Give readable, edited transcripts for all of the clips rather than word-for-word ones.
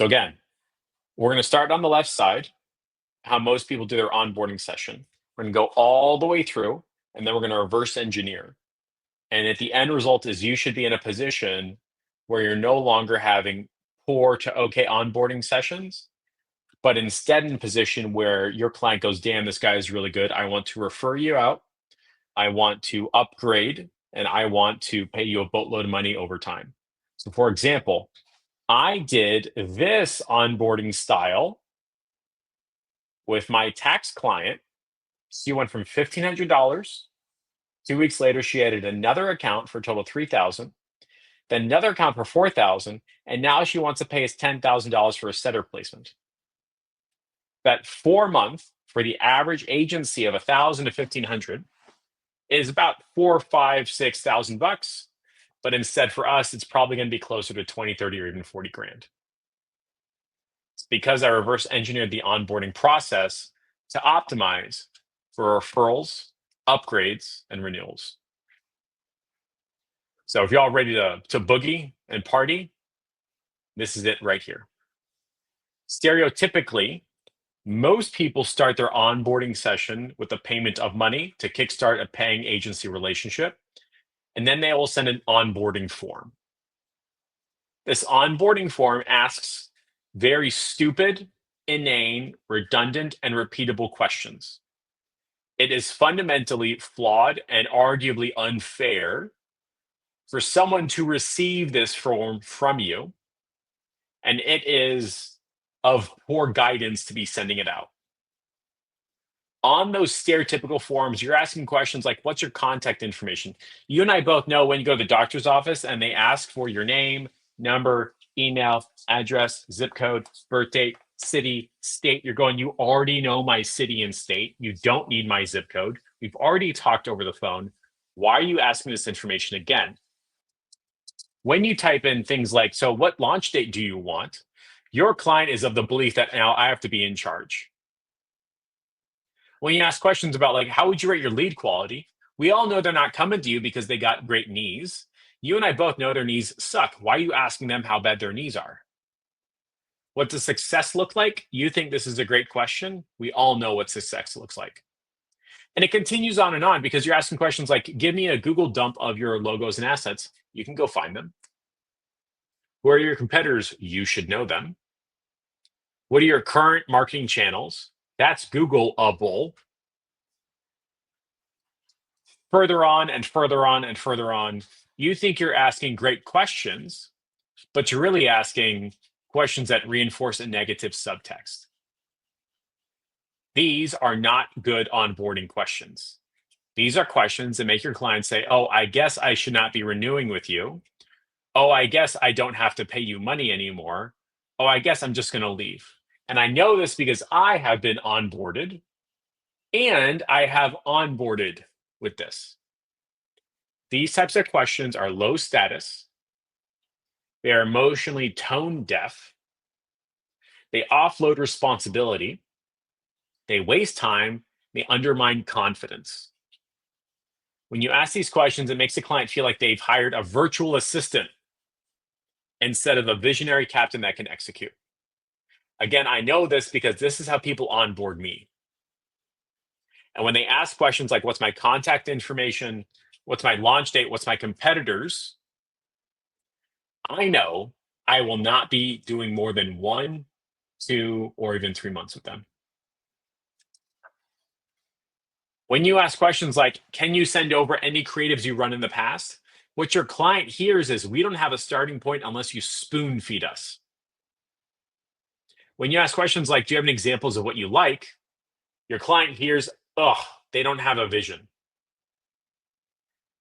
So again, we're going to start on the left side, how most people do their onboarding session. We're going to go all the way through, and then we're going to reverse engineer. And at the end result is you should be in a position where you're no longer having poor to okay onboarding sessions, but instead in a position where your client goes, damn, this guy is really good. I want to refer you out. I want to upgrade, and I want to pay you a boatload of money over time. So for example, I did this onboarding style with my tax client. She went from $1,500. 2 weeks later, she added another account for a total of 3,000, then another account for 4,000, and now she wants to pay us $10,000 for a setter placement. That 4 month for the average agency of 1,000 to 1,500 is about 4, 5, 6,000 bucks. But instead for us, it's probably going to be closer to 20, 30, or even 40 grand. It's because I reverse engineered the onboarding process to optimize for referrals, upgrades, and renewals. So if y'all ready to boogie and party, this is it right here. Stereotypically, most people start their onboarding session with a payment of money to kickstart a paying agency relationship, and then they will send an onboarding form. This onboarding form asks very stupid, inane, redundant, and repeatable questions. It is fundamentally flawed and arguably unfair for someone to receive this form from you, and it is of poor guidance to be sending it out. On those stereotypical forms, you're asking questions like, what's your contact information? You and I both know when you go to the doctor's office and they ask for your name, number, email, address, zip code, birth date, city, state, you're going, you already know my city and state. You don't need my zip code. We've already talked over the phone. Why are you asking this information again? When you type in things like, so what launch date do you want? Your client is of the belief that now I have to be in charge. When you ask questions about like, how would you rate your lead quality? We all know they're not coming to you because they got great knees. You and I both know their knees suck. Why are you asking them how bad their knees are? What does success look like? You think this is a great question. We all know what success looks like. And it continues on and on because you're asking questions like, give me a Google dump of your logos and assets. You can go find them. Who are your competitors? You should know them. What are your current marketing channels? That's Googleable. Further on and further on and further on, you think you're asking great questions, but you're really asking questions that reinforce a negative subtext. These are not good onboarding questions. These are questions that make your client say, oh, I guess I should not be renewing with you. Oh, I guess I don't have to pay you money anymore. Oh, I guess I'm just going to leave. And I know this because I have been onboarded and I have onboarded with this. These types of questions are low status. They are emotionally tone deaf. They offload responsibility. They waste time. They undermine confidence. When you ask these questions, it makes the client feel like they've hired a virtual assistant instead of a visionary captain that can execute. Again, I know this because this is how people onboard me. And when they ask questions like, what's my contact information? What's my launch date? What's my competitors? I know I will not be doing more than 1, 2, or even 3 months with them. When you ask questions like, can you send over any creatives you run in the past? What your client hears is, we don't have a starting point unless you spoon feed us. When you ask questions like, do you have any examples of what you like? Your client hears, oh, they don't have a vision.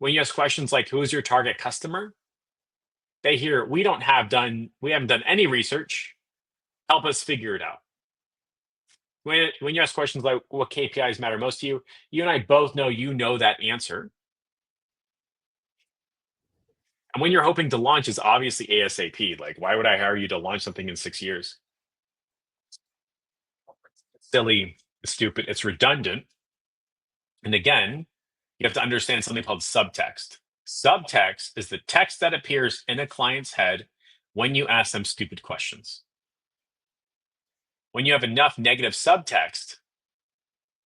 When you ask questions like, who is your target customer? They hear, we haven't done any research. Help us figure it out. When you ask questions like, what KPIs matter most to you? You and I both know you know that answer. And when you're hoping to launch is obviously ASAP. Like, why would I hire you to launch something in 6 years? It's silly, it's stupid, it's redundant. And again, you have to understand something called subtext. Subtext is the text that appears in a client's head when you ask them stupid questions. When you have enough negative subtext,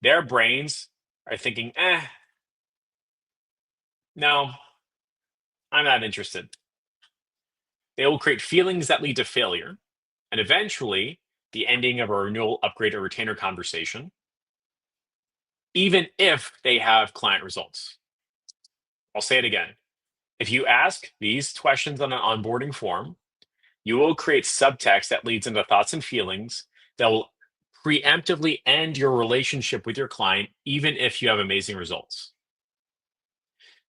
their brains are thinking, no, I'm not interested. They will create feelings that lead to failure and eventually the ending of a renewal, upgrade, or retainer conversation, even if they have client results. I'll say it again. If you ask these questions on an onboarding form, you will create subtext that leads into thoughts and feelings that will preemptively end your relationship with your client, even if you have amazing results.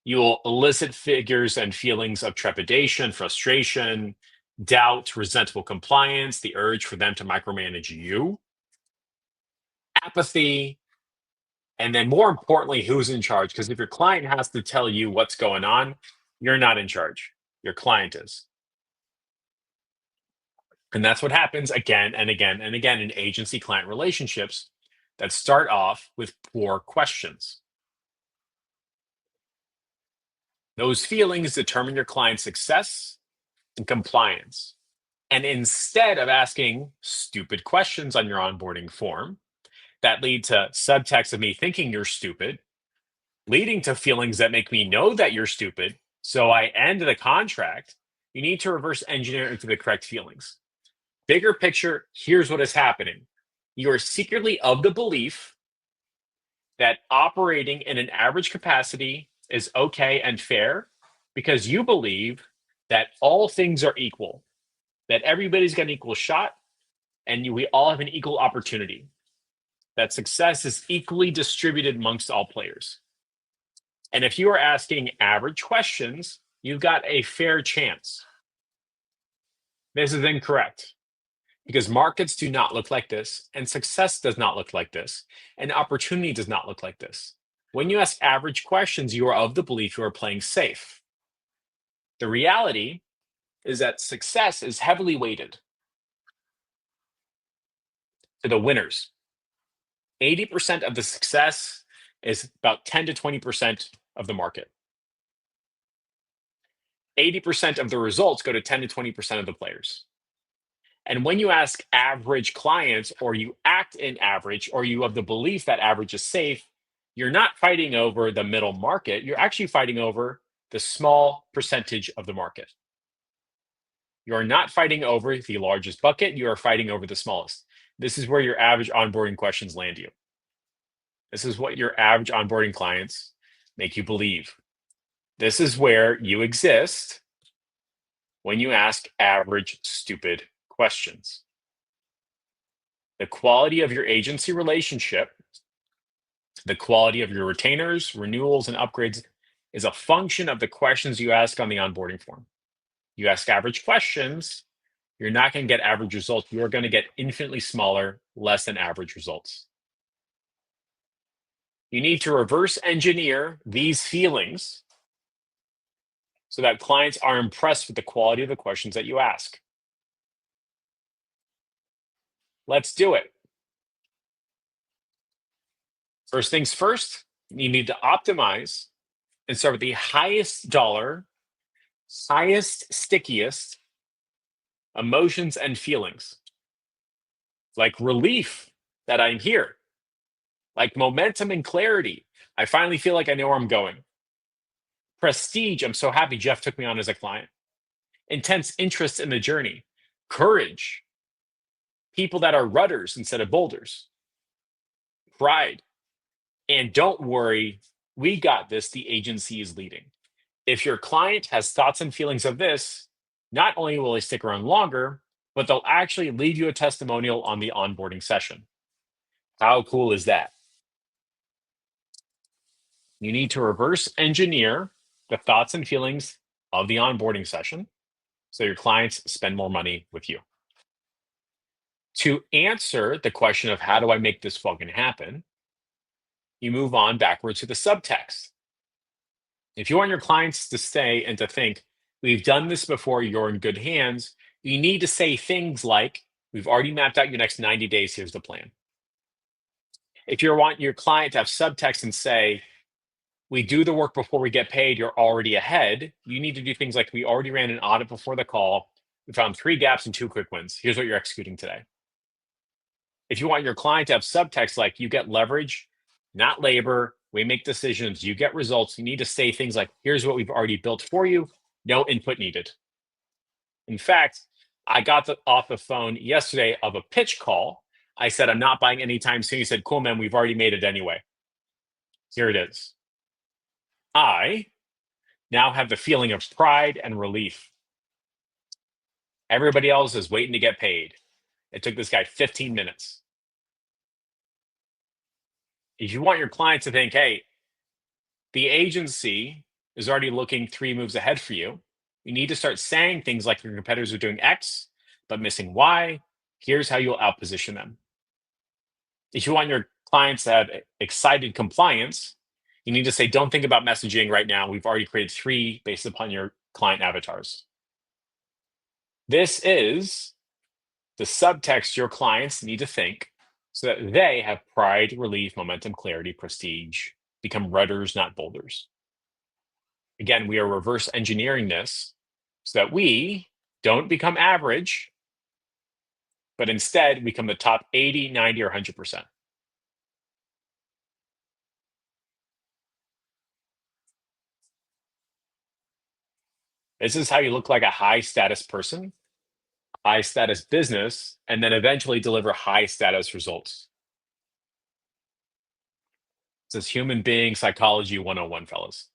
You will elicit figures and feelings of trepidation, frustration, doubt, resentful compliance, the urge for them to micromanage you, apathy, and then more importantly, who's in charge. Because if your client has to tell you what's going on, you're not in charge. Your client is. And that's what happens again and again and again in agency client relationships that start off with poor questions. Those feelings determine your client's success and compliance. And instead of asking stupid questions on your onboarding form that lead to subtext of me thinking you're stupid, leading to feelings that make me know that you're stupid, so I end the contract, you need to reverse engineer into the correct feelings. Bigger picture, here's what is happening. You are secretly of the belief that operating in an average capacity is okay and fair because you believe that all things are equal, that everybody's got an equal shot, and we all have an equal opportunity, that success is equally distributed amongst all players. And if you are asking average questions, you've got a fair chance. This is incorrect because markets do not look like this, and success does not look like this, and opportunity does not look like this. When you ask average questions, you are of the belief you are playing safe. The reality is that success is heavily weighted to the winners. 80% of the success is about 10 to 20% of the market. 80% of the results go to 10 to 20% of the players. And when you ask average clients, or you act in average, or you have the belief that average is safe, you're not fighting over the middle market. You're actually fighting over the small percentage of the market. You're not fighting over the largest bucket. You are fighting over the smallest. This is where your average onboarding questions land you. This is what your average onboarding clients make you believe. This is where you exist when you ask average, stupid questions. The quality of your agency relationship, the quality of your retainers, renewals, and upgrades is a function of the questions you ask on the onboarding form. You ask average questions, you're not going to get average results. You're going to get infinitely smaller, less than average results. You need to reverse engineer these feelings so that clients are impressed with the quality of the questions that you ask. Let's do it. First things first, you need to optimize and start with the highest dollar, highest, stickiest emotions and feelings, like relief that I'm here, like momentum and clarity. I finally feel like I know where I'm going. Prestige, I'm so happy Jeff took me on as a client. Intense interest in the journey. Courage, people that are rudders instead of boulders. Pride, and don't worry, we got this. The agency is leading. If your client has thoughts and feelings of this, not only will they stick around longer, but they'll actually leave you a testimonial on the onboarding session. How cool is that? You need to reverse engineer the thoughts and feelings of the onboarding session so your clients spend more money with you. To answer the question of how do I make this fucking happen, you move on backwards to the subtext. If you want your clients to stay and to think, we've done this before, you're in good hands, you need to say things like, we've already mapped out your next 90 days, here's the plan. If you want your client to have subtext and say, we do the work before we get paid, you're already ahead, you need to do things like, we already ran an audit before the call, we found 3 gaps and 2 quick wins. Here's what you're executing today. If you want your client to have subtext like you get leverage, not labor, we make decisions, you get results, you need to say things like, here's what we've already built for you, no input needed. In fact, I got off the phone yesterday of a pitch call. I said, I'm not buying anytime soon. He said, cool, man, we've already made it anyway. Here it is. I now have the feeling of pride and relief. Everybody else is waiting to get paid. It took this guy 15 minutes. If you want your client to think, hey, the agency is already looking 3 moves ahead for you, you need to start saying things like your competitors are doing X, but missing Y. Here's how you'll outposition them. If you want your clients to have excited compliance, you need to say, don't think about messaging right now. We've already created 3 based upon your client avatars. This is the subtext your clients need to think so that they have pride, relief, momentum, clarity, prestige, become rudders, not boulders. Again, we are reverse engineering this so that we don't become average, but instead become the top 80, 90, or 100%. This is how you look like a high status person, high status business, and then eventually deliver high status results. This is human being psychology 101, fellas.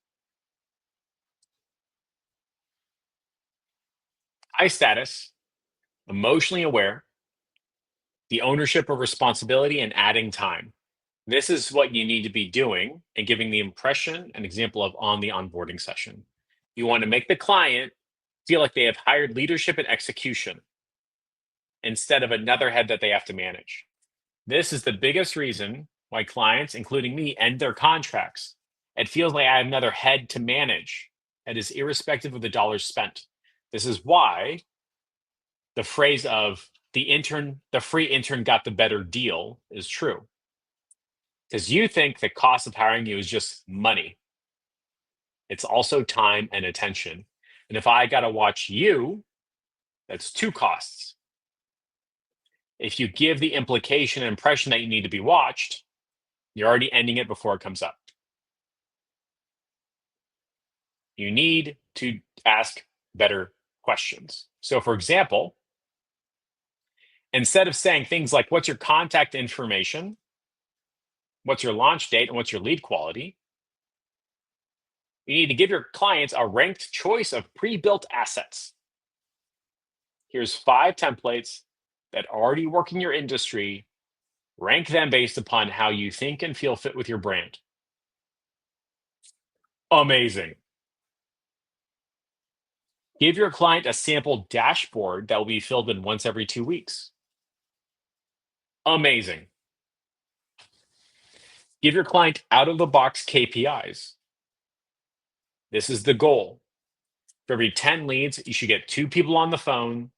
High status, emotionally aware, the ownership of responsibility, and adding time. This is what you need to be doing and giving the impression and example of on the onboarding session. You want to make the client feel like they have hired leadership and execution instead of another head that they have to manage. This is the biggest reason why clients, including me, end their contracts. It feels like I have another head to manage. It is irrespective of the dollars spent. This is why the phrase of the free intern got the better deal is true. Because you think the cost of hiring you is just money. It's also time and attention. And if I got to watch you, that's 2 costs. If you give the implication and impression that you need to be watched, you're already ending it before it comes up. You need to ask better questions. So, for example, instead of saying things like, what's your contact information? What's your launch date? And what's your lead quality? You need to give your clients a ranked choice of pre built assets. Here's 5 templates that already work in your industry. Rank them based upon how you think and feel fit with your brand. Amazing. Give your client a sample dashboard that will be filled in once every 2 weeks. Amazing. Give your client out of the box KPIs. This is the goal. For every 10 leads, you should get 2 people on the phone.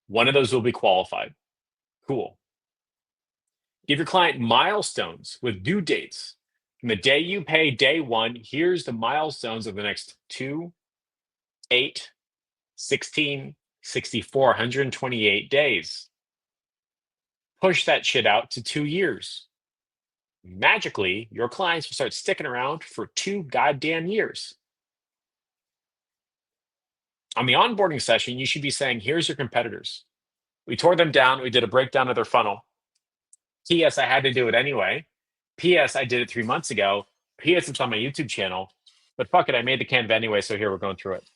One of those will be qualified. Cool. Give your client milestones with due dates. From the day you pay day 1, here's the milestones of the next 2, 8, 16, 64, 128 days. Push that shit out to 2 years. Magically, your clients will start sticking around for 2 goddamn years. On the onboarding session, you should be saying, here's your competitors. We tore them down. We did a breakdown of their funnel. P.S. I had to do it anyway. P.S. I did it 3 months ago. P.S. It's on my YouTube channel. But fuck it, I made the Canva anyway, so here we're going through it.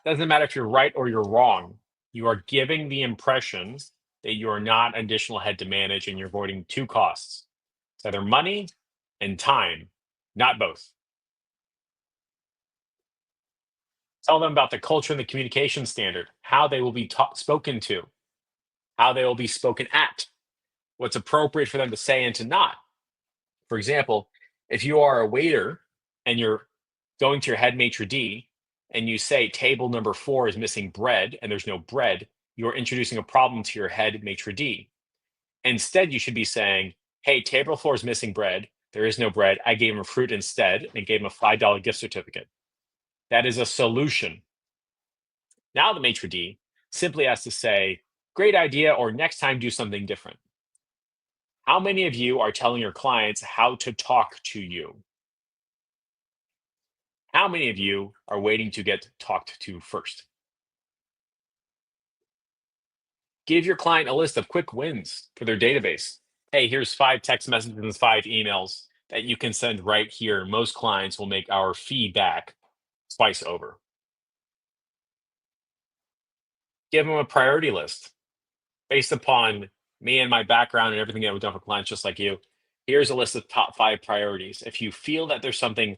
Doesn't matter if you're right or you're wrong. You are giving the impression that you are not an additional head to manage and you're avoiding 2 costs. It's either money and time, not both. Tell them about the culture and the communication standard, how they will be spoken to, how they will be spoken at, what's appropriate for them to say and to not. For example, if you are a waiter and you're going to your head maitre d and you say table number 4 is missing bread and there's no bread, you're introducing a problem to your head maitre d. Instead, you should be saying, hey, table 4 is missing bread. There is no bread. I gave him fruit instead and gave him a $5 gift certificate. That is a solution. Now the maitre d simply has to say, great idea, or next time do something different. How many of you are telling your clients how to talk to you? How many of you are waiting to get talked to first? Give your client a list of quick wins for their database. Hey, here's 5 text messages and 5 emails that you can send right here. Most clients will make our fee back twice over. Give them a priority list based upon me and my background and everything that we've done for clients just like you. Here's a list of top 5 priorities. If you feel that there's something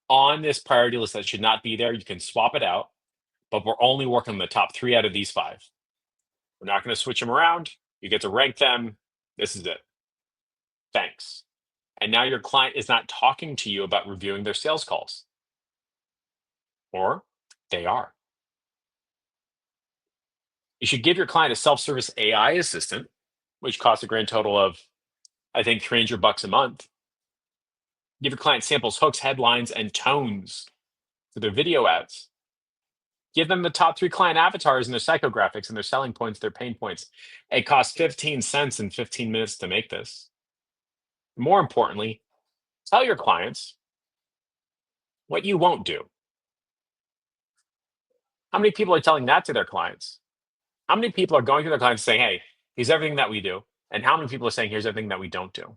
on this priority list that should not be there, you can swap it out, but we're only working on the top 3 out of these 5. We're not going to switch them around. You get to rank them. This is it. Thanks. And now your client is not talking to you about reviewing their sales calls, or they are. You should give your client a self-service AI assistant, which costs a grand total of, I think, $300 a month. Give your client samples, hooks, headlines, and tones for their video ads. Give them the top 3 client avatars and their psychographics and their selling points, their pain points. It costs 15 cents and 15 minutes to make this. More importantly, tell your clients what you won't do. How many people are telling that to their clients? How many people are going to their clients saying, hey, here's everything that we do? And how many people are saying, here's everything that we don't do?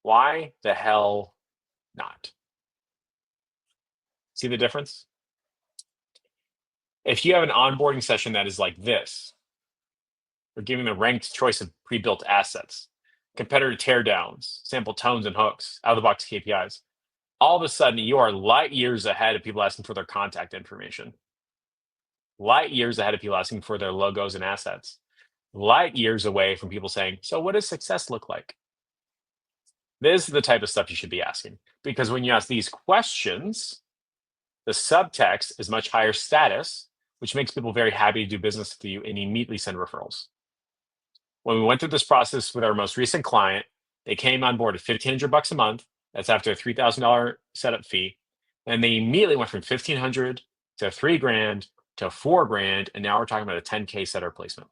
Why the hell not? See the difference? If you have an onboarding session that is like this, we're giving the ranked choice of pre-built assets, competitor teardowns, sample tones and hooks, out-of-the-box KPIs. All of a sudden, you are light years ahead of people asking for their contact information, light years ahead of people asking for their logos and assets, light years away from people saying, so what does success look like? This is the type of stuff you should be asking, because when you ask these questions, the subtext is much higher status, which makes people very happy to do business with you and immediately send referrals. When we went through this process with our most recent client, they came on board at $1,500 a month. That's after a $3,000 setup fee. And they immediately went from 1,500 to 3 grand to 4 grand. And now we're talking about a 10K setter placement.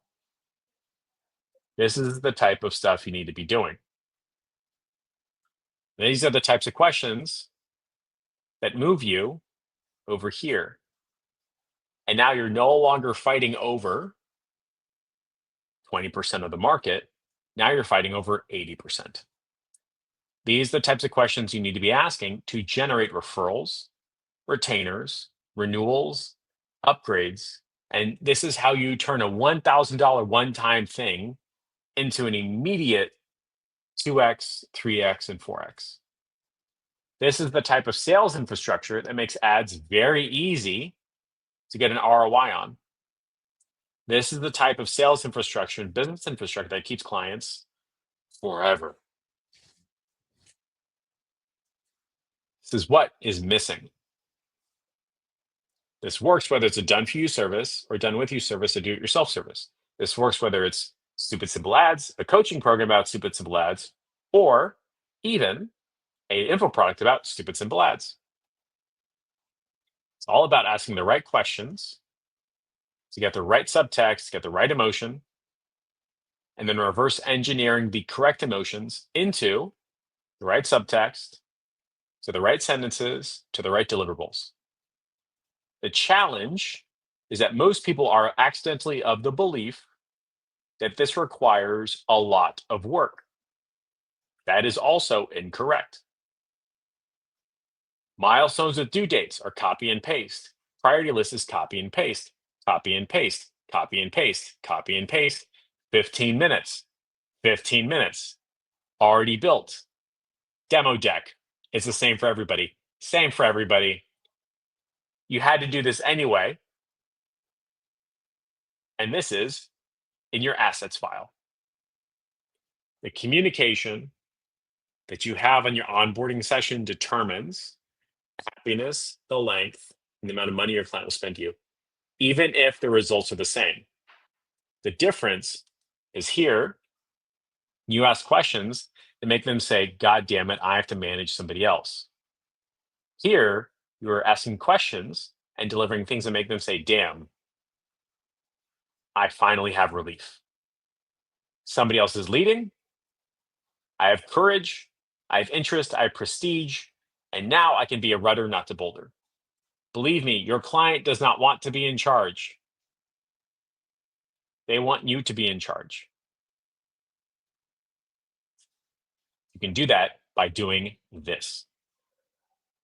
This is the type of stuff you need to be doing. These are the types of questions that move you over here. And now you're no longer fighting over 20% of the market. Now you're fighting over 80%. These are the types of questions you need to be asking to generate referrals, retainers, renewals, upgrades. And this is how you turn a $1,000 one-time thing into an immediate 2x, 3x, and 4x. This is the type of sales infrastructure that makes ads very easy to get an ROI on. This is the type of sales infrastructure and business infrastructure that keeps clients forever. This is what is missing. This works whether it's a done for you service or done with you service, a do it yourself service. This works whether it's stupid simple ads, a coaching program about stupid simple ads, or even an info product about stupid simple ads. It's all about asking the right questions to get the right subtext, get the right emotion, and then reverse engineering the correct emotions into the right subtext, to the right sentences, to the right deliverables. The challenge is that most people are accidentally of the belief that this requires a lot of work. That is also incorrect. Milestones with due dates are copy and paste. Priority list is copy and paste, copy and paste, copy and paste, copy and paste. 15 minutes, 15 minutes. Already built. Demo deck. It's the same for everybody. Same for everybody. You had to do this anyway. And this is in your assets file. The communication that you have on your onboarding session determines happiness, the length, and the amount of money your client will spend to you, even if the results are the same. The difference is here, you ask questions that make them say, God damn it, I have to manage somebody else. Here, you're asking questions and delivering things that make them say, damn, I finally have relief. Somebody else is leading. I have courage. I have interest. I have prestige. And now I can be a rudder, not a boulder. Believe me, your client does not want to be in charge. They want you to be in charge. You can do that by doing this.